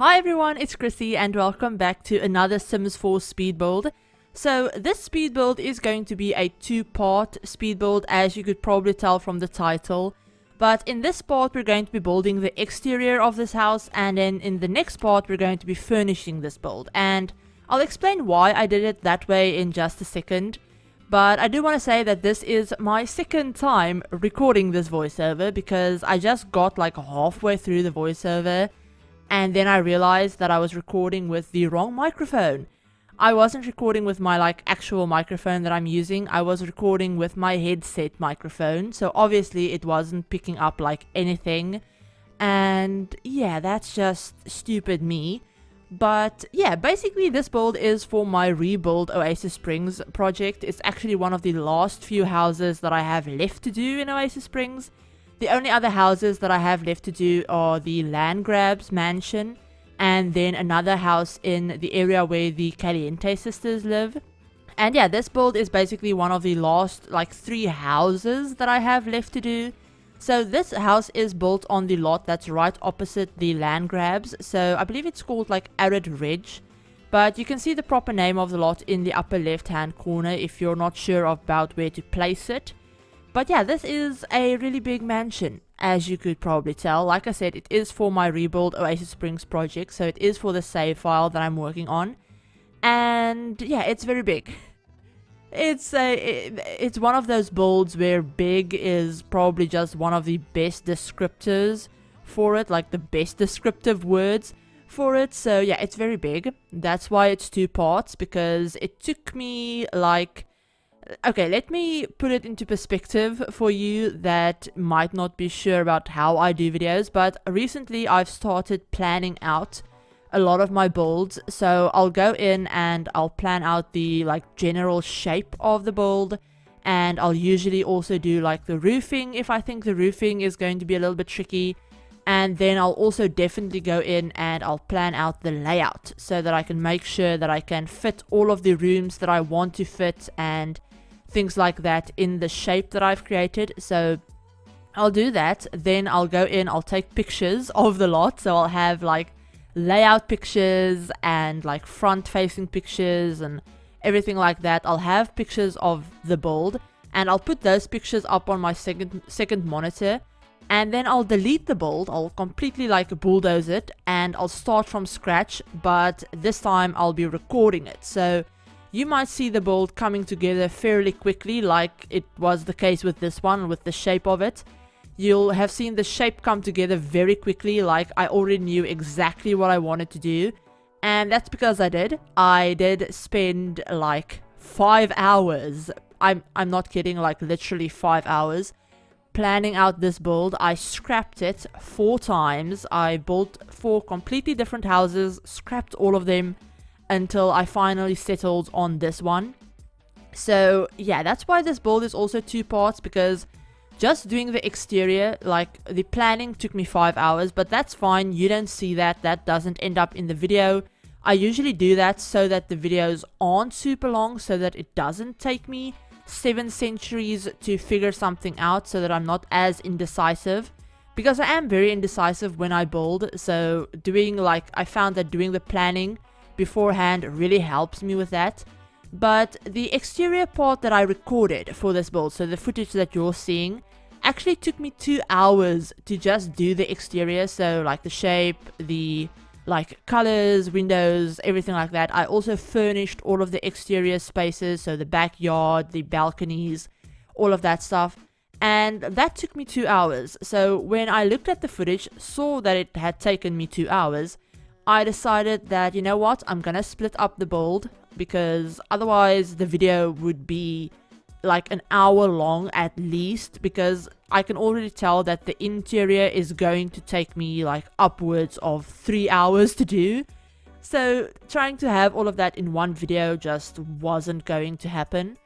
Hi everyone, it's Chrissie and welcome back to another Sims 4 speed build. So this speed build is going to be a two-part speed build, as you could probably tell from the title. But in this part we're going to be building the exterior of this house, and then in the next part we're going to be furnishing this build. And I'll explain why I did it that way in just a second. But I do want to say that this is my second time recording this voiceover, because I just got like halfway through the voiceover and then I realized that I was recording with the wrong microphone. I wasn't recording with my actual microphone that I'm using. I was recording with my headset microphone. So obviously it wasn't picking up like anything. And yeah, that's just stupid me. But yeah, basically this build is for my Rebuild Oasis Springs project. It's actually one of the last few houses that I have left to do in Oasis Springs. The only other houses that I have left to do are the Land Grabs mansion and then another house in the area where the Caliente sisters live. And yeah, this build is basically one of the last 3 houses that I have left to do. So this house is built on the lot that's right opposite the Land Grabs. So I believe it's called Arid Ridge. But you can see the proper name of the lot in the upper left hand corner if you're not sure about where to place it. But yeah, this is a really big mansion, as you could probably tell. Like I said, it is for my Rebuild Oasis Springs project, so it is for the save file that I'm working on. And yeah, it's very big. It's one of those builds where big is probably just one of the best descriptors for it, like the best descriptive words for it. So yeah, it's very big. That's why it's 2 parts, because it took me okay, let me put it into perspective for you that might not be sure about how I do videos, but recently I've started planning out a lot of my builds. So I'll go in and I'll plan out the general shape of the build, and I'll usually also do the roofing if I think the roofing is going to be a little bit tricky. And then I'll also definitely go in and I'll plan out the layout so that I can make sure that I can fit all of the rooms that I want to fit and things like that in the shape that I've created. So I'll do that, then I'll go in, I'll take pictures of the lot. So I'll have layout pictures and front facing pictures and everything like that. I'll have pictures of the build and I'll put those pictures up on my second monitor, and then I'll delete the build. I'll completely bulldoze it and I'll start from scratch, but this time I'll be recording it. So you might see the build coming together fairly quickly, like it was the case with this one, with the shape of it. You'll have seen the shape come together very quickly, I already knew exactly what I wanted to do. And that's because I did spend 5 hours, I'm not kidding, literally 5 hours, planning out this build. I scrapped it 4 times. I built 4 completely different houses, scrapped all of them, until I finally settled on this one. So yeah, that's why this build is also 2 parts, because just doing the exterior, the planning took me 5 hours, but that's fine. You don't see that. That doesn't end up in the video. I usually do that so that the videos aren't super long, so that it doesn't take me 7 centuries to figure something out, so that I'm not as indecisive, because I am very indecisive when I build. So doing I found that doing the planning beforehand really helps me with that. But the exterior part that I recorded for this build, so the footage that you're seeing, actually took me 2 hours to just do the exterior. So the shape, the colors, windows, everything like that. I also furnished all of the exterior spaces, so the backyard, the balconies, all of that stuff, and that took me 2 hours. So when I looked at the footage, saw that it had taken me 2 hours, I decided that, you know what, I'm gonna split up the build, because otherwise the video would be an hour long at least, because I can already tell that the interior is going to take me upwards of 3 hours to do. So trying to have all of that in one video just wasn't going to happen.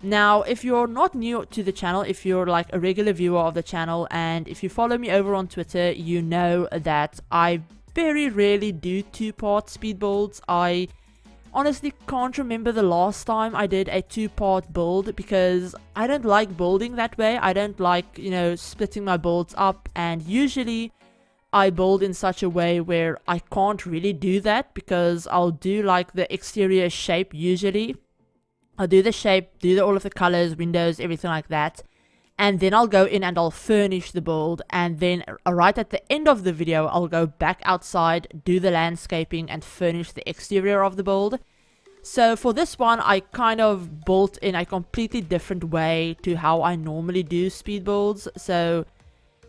Now, if you're not new to the channel, if you're a regular viewer of the channel, and if you follow me over on Twitter, you know that I very rarely do 2-part speed builds. I honestly can't remember the last time I did a 2-part build, because I don't like building that way. I don't like, splitting my builds up, and usually I build in such a way where I can't really do that, because I'll do like the exterior shape usually. I'll do the shape, do all of the colors, windows, everything like that. And then I'll go in and I'll furnish the build. And then right at the end of the video, I'll go back outside, do the landscaping, and furnish the exterior of the build. So for this one, I kind of built in a completely different way to how I normally do speed builds. So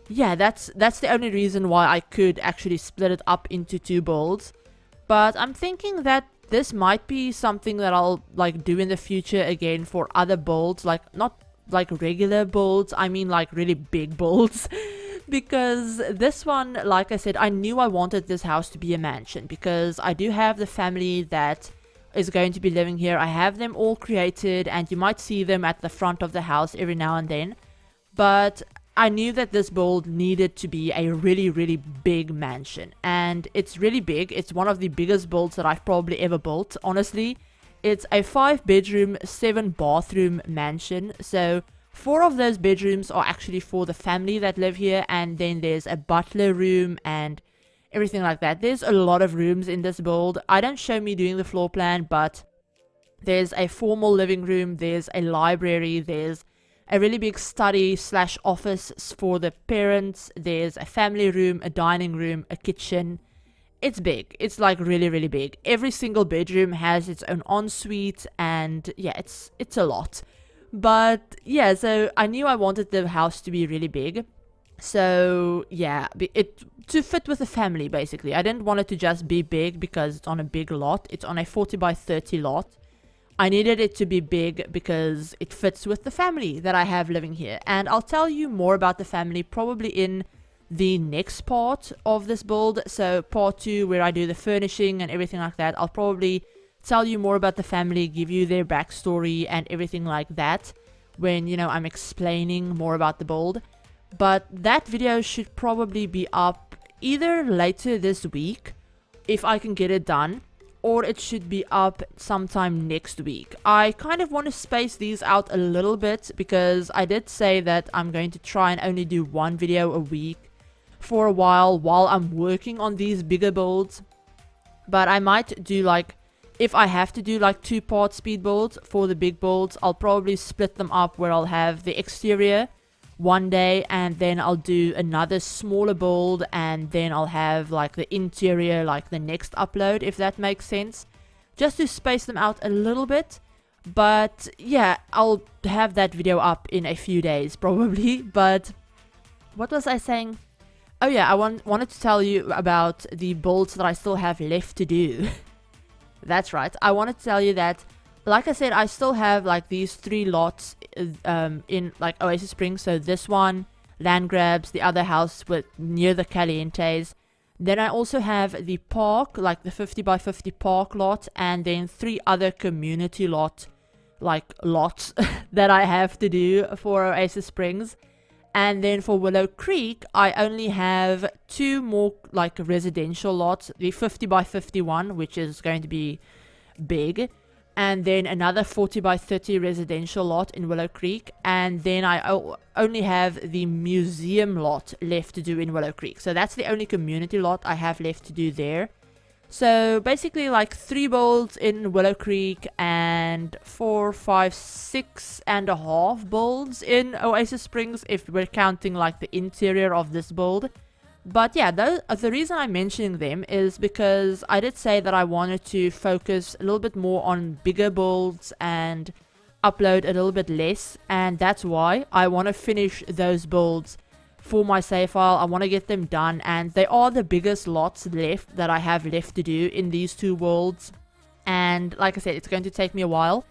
yeah, that's the only reason why I could actually split it up into 2 builds. But I'm thinking that this might be something that I'll like do in the future again for other builds, like not like regular builds, I mean like really big builds. Because this one, like I said, I knew I wanted this house to be a mansion, because I do have the family that is going to be living here. I have them all created, and you might see them at the front of the house every now and then. But I knew that this build needed to be a really, really big mansion. And it's really big. It's one of the biggest builds that I've probably ever built, honestly. It's a 5-bedroom, 7-bathroom mansion. So 4 of those bedrooms are actually for the family that live here. And then there's a butler room and everything like that. There's a lot of rooms in this build. I don't show me doing the floor plan, but there's a formal living room. There's a library. There's a really big study / office for the parents. There's a family room, a dining room, a kitchen. It's big. It's like really, really big. Every single bedroom has its own ensuite, and yeah, it's a lot. But yeah, so I knew I wanted the house to be really big. So yeah, it to fit with the family basically. I didn't want it to just be big because it's on a big lot. It's on a 40 by 30 lot. I needed it to be big because it fits with the family that I have living here. And I'll tell you more about the family probably in the next part of this build. So part 2, where I do the furnishing and everything like that, I'll probably tell you more about the family, give you their backstory and everything like that when, you know, I'm explaining more about the build. But that video should probably be up either later this week, if I can get it done, or it should be up sometime next week. I kind of want to space these out a little bit, because I did say that I'm going to try and only do 1 video a week for a while I'm working on these bigger builds. But I might do like, if I have to do like 2-part speed builds for the big builds, I'll probably split them up where I'll have the exterior one day, and then I'll do another smaller build, and then I'll have like the interior like the next upload, if that makes sense, just to space them out a little bit. But yeah, I'll have that video up in a few days probably. But what was I saying? Oh yeah, I wanted to tell you about the builds that I still have left to do. That's right, I wanted to tell you that, like I said, I still have like these 3 lots in like Oasis Springs. So this one, land grabs, the other house with near the Calientes. Then I also have the park, like the 50 by 50 park lot, and then 3 other community lots that I have to do for Oasis Springs. And then for Willow Creek, I only have 2 more like residential lots, the 50 by 51, which is going to be big, and then another 40 by 30 residential lot in Willow Creek. And then I only have the museum lot left to do in Willow Creek. So that's the only community lot I have left to do there. So basically like 3 builds in Willow Creek and 4, 5, 6.5 builds in Oasis Springs, if we're counting like the interior of this build. But yeah, the reason I'm mentioning them is because I did say that I wanted to focus a little bit more on bigger builds and upload a little bit less, and that's why I want to finish those builds for my save file. I want to get them done, and they are the biggest lots left that I have left to do in these 2 worlds. And like I said, it's going to take me a while.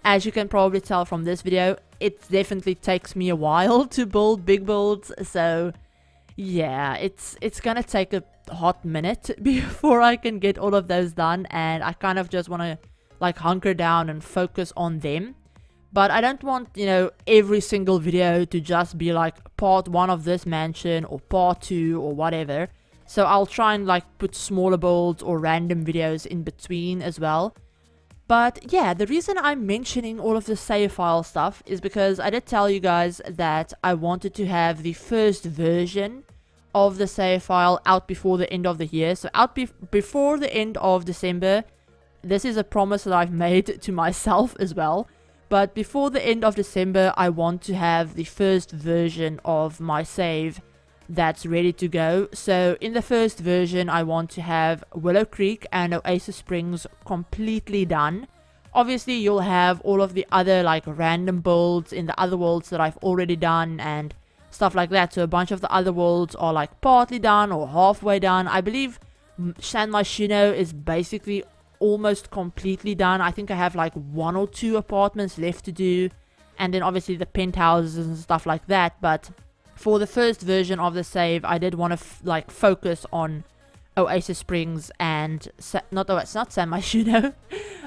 As you can probably tell from this video, it definitely takes me a while to build big builds. So yeah, it's gonna take a hot minute before I can get all of those done, and I kind of just want to like hunker down and focus on them. But I don't want, you know, every single video to just be like part 1 of this mansion or part 2 or whatever. So I'll try and like put smaller builds or random videos in between as well. But yeah, the reason I'm mentioning all of the save file stuff is because I did tell you guys that I wanted to have the first version of the save file out before the end of the year. So out before the end of December. This is a promise that I've made to myself as well. But before the end of December, I want to have the first version of my save that's ready to go. So in the first version, I want to have Willow Creek and Oasis Springs completely done. Obviously, you'll have all of the other like random builds in the other worlds that I've already done and stuff like that. So a bunch of the other worlds are like partly done or halfway done. I believe San Myshuno is basically almost completely done. I think I have like 1 or 2 apartments left to do, and then obviously the penthouses and stuff like that. But for the first version of the save, I did want to like focus on Oasis Springs and it's not San Myshuno,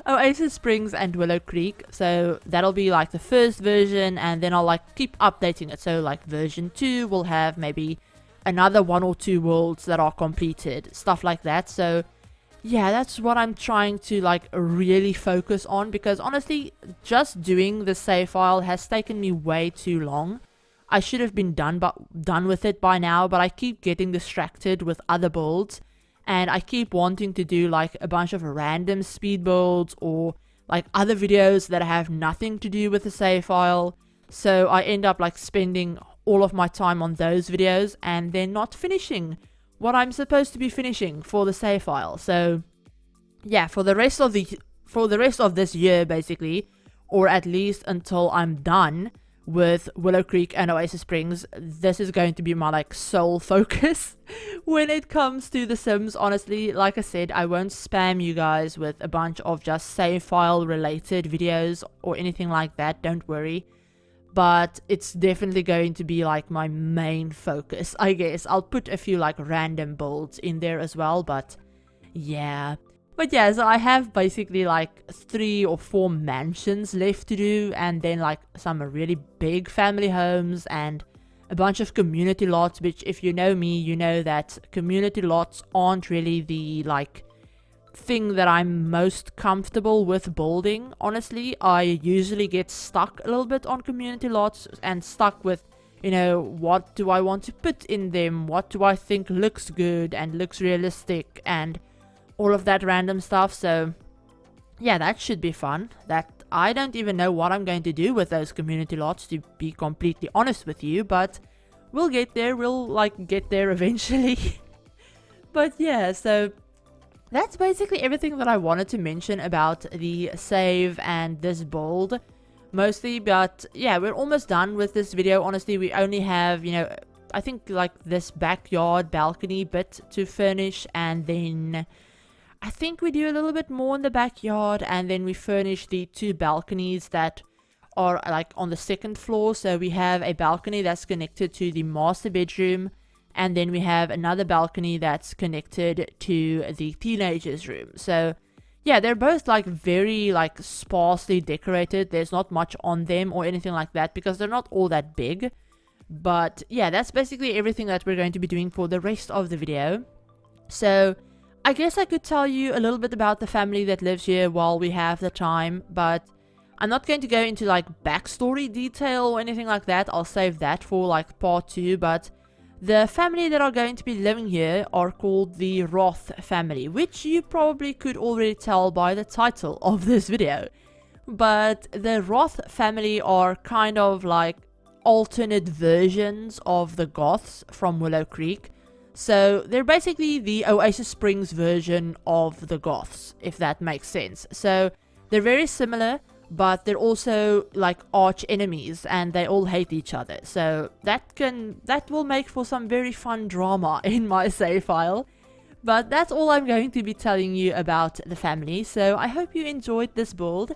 Oasis Springs and Willow Creek. So that'll be like the first version, and then I'll like keep updating it. So like version 2 will have maybe another 1 or 2 worlds that are completed, stuff like that. So yeah, that's what I'm trying to like really focus on, because honestly, just doing the save file has taken me way too long. I should have been done with it by now, but I keep getting distracted with other builds, and I keep wanting to do like a bunch of random speed builds or like other videos that have nothing to do with the save file. So I end up like spending all of my time on those videos and then not finishing what I'm supposed to be finishing for the save file. So yeah, for the rest of this year basically, or at least until I'm done with Willow Creek and Oasis Springs, this is going to be my like sole focus when it comes to The Sims. Honestly, like I said, I won't spam you guys with a bunch of just save file related videos or anything like that, don't worry. But it's definitely going to be like my main focus, I guess. I'll put a few like random builds in there as well, but yeah. But yeah, so I have basically like 3 or 4 mansions left to do, and then like some really big family homes and a bunch of community lots, which if you know me, you know that community lots aren't really the like thing that I'm most comfortable with building. Honestly, I usually get stuck a little bit on community lots and stuck with, you know, what do I want to put in them, what do I think looks good and looks realistic and all of that random stuff. So yeah, that should be fun. That I don't even know what I'm going to do with those community lots, to be completely honest with you, but we'll get there. We'll like get there eventually. But yeah, so that's basically everything that I wanted to mention about the save and this build mostly. But yeah, we're almost done with this video. Honestly, we only have, you know, I think like this backyard balcony bit to finish, and then I think we do a little bit more in the backyard, and then we furnish the 2 balconies that are like on the 2nd floor. So we have a balcony that's connected to the master bedroom, and then we have another balcony that's connected to the teenagers' room. So yeah, they're both like very like sparsely decorated. There's not much on them or anything like that because they're not all that big. But yeah, that's basically everything that we're going to be doing for the rest of the video. So I guess I could tell you a little bit about the family that lives here while we have the time, but I'm not going to go into like backstory detail or anything like that. I'll save that for like part 2. But the family that are going to be living here are called the Roth family, which you probably could already tell by the title of this video. But the Roth family are kind of like alternate versions of the Goths from Willow Creek. So they're basically the Oasis Springs version of the Goths, if that makes sense. So they're very similar, but they're also like arch enemies and they all hate each other. So that will make for some very fun drama in my save file. But that's all I'm going to be telling you about the family. So I hope you enjoyed this build.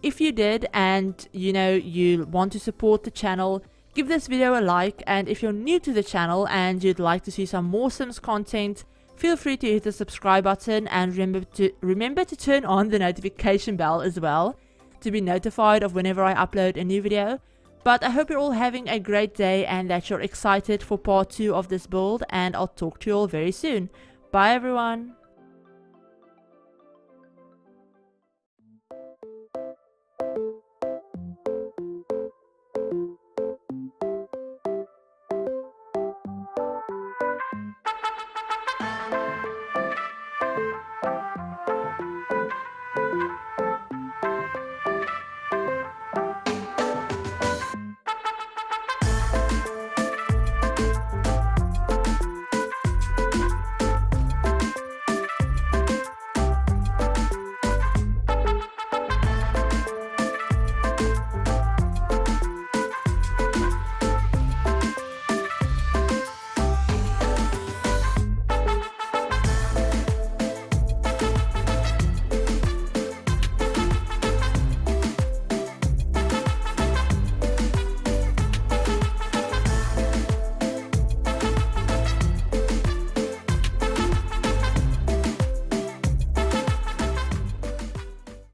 If you did, and you know you want to support the channel, give this video a like. And if you're new to the channel and you'd like to see some more Sims content, feel free to hit the subscribe button, and remember to turn on the notification bell as well to be notified of whenever I upload a new video. But I hope you're all having a great day and that you're excited for part 2 of this build, and I'll talk to you all very soon. Bye everyone!